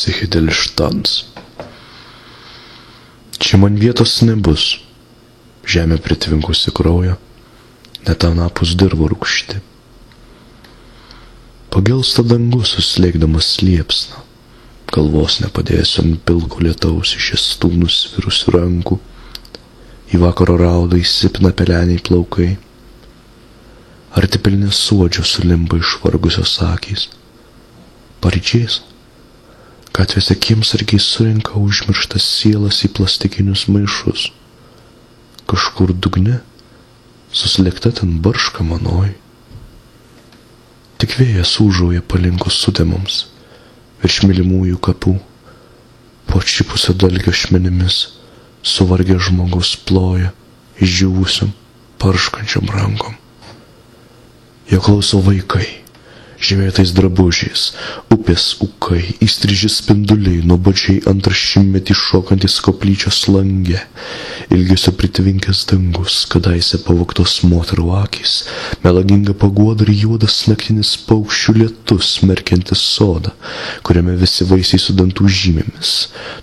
Psichedelštans. Čia man vietos nebus, žemė pritvinkusi kraujo, net anapus dirvo rūgšti. Pagelsta dangus suslėgdamas liepsną, galvos nepadėsiu ant pilko lietaus išėstų nusvirusių rankų, į vakaro raudą įsipina peleniai plaukai, arti pilni suodžio sulimba išvargusios akys. Paryčiais gatvėse kiemsargiai surenka užmirštas sielas į plastikinius maišus. Kažkur dugne suslėgta ten barška manoj. Tik vėjas ūžauja palinkus sutemoms virš mylimųjų kapų. Po atšipusio dalgio ašmenimis suvargę žmogus ploja išdžiūvusiom, parškančiom rankom. Jo klauso vaikai, žymėtais drabužiais, upės ūkai, įstriži spinduliai, nuobodžiai antrašimtmetį šokantis koplyčios lange, ilgesio pritvinkęs dangus, kadaise pavogtos moterų akys, melaginga paguoda ir juodas naktinis paukščių lietus smerkiantis sodą, kuriame visi vaisiai su dantų žymėmis,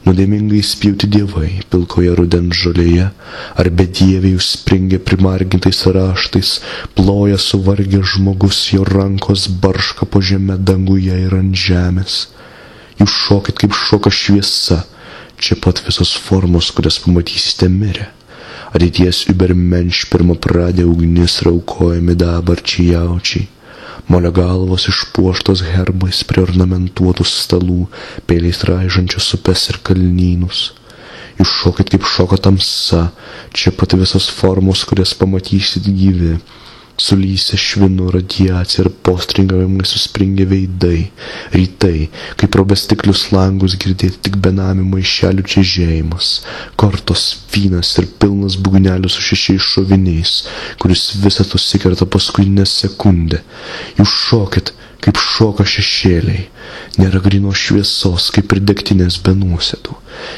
nuodėmingai spjauti dievai, pilkoje rudens žolėje, ar bedieviai užspringę primargintais raštais, ploja suvargę žmogus, jo rankos barška po žemę danguje ir ant žemės. Jūs šokit kaip šoka šviesa, čia pat visos formos, kurias pamatysite mirę. Ateities übermenš pirmapradė ugnis raukojami dabarčiai jaučiai. Molio galvos išpuoštos herbais prie ornamentuotų stalų, peiliais raižančios upes ir kalnynus. Jūs šokit kaip šoka tamsa, čia pat visos formos, kurias pamatysit gyvi. Sulysę švinų radiaciją ir postringavimai suspringę veidai, rytai, kai pro bestiklius langus girdėti tik benamių maišelių čežėjimas, kortos, vynas ir pilnas būgnelių su šešiais šoviniais, kuris visą susikerta paskutinę sekundę. Jūs šokit, kaip šoka šešėliai, nėra grynos šviesos, kaip ir degtinės be nuosėdų,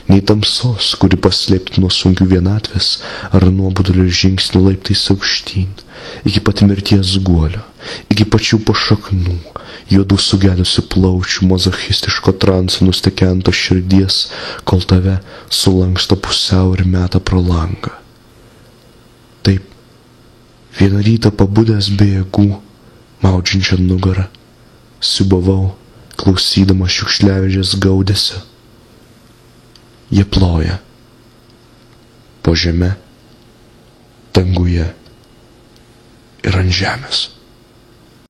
nei tamsos, kuri paslėpti nuo sunkių vienatvės ar nuobodulio žingsnių laiptais aukštyn, iki pat mirties guolio, iki pačių pašaknų, juodų sugedusių plaučių, mazochistiško transo nustekento širdies, kol tave sulanksto pusiau ir meta pro langą. Taip, vieną rytą pabudęs be jėgų, maudžiančią nugarą, siūbavau, klausydama šiukšliavežės gaudesio. Jie ploja po žeme, danguje ir ant žemės.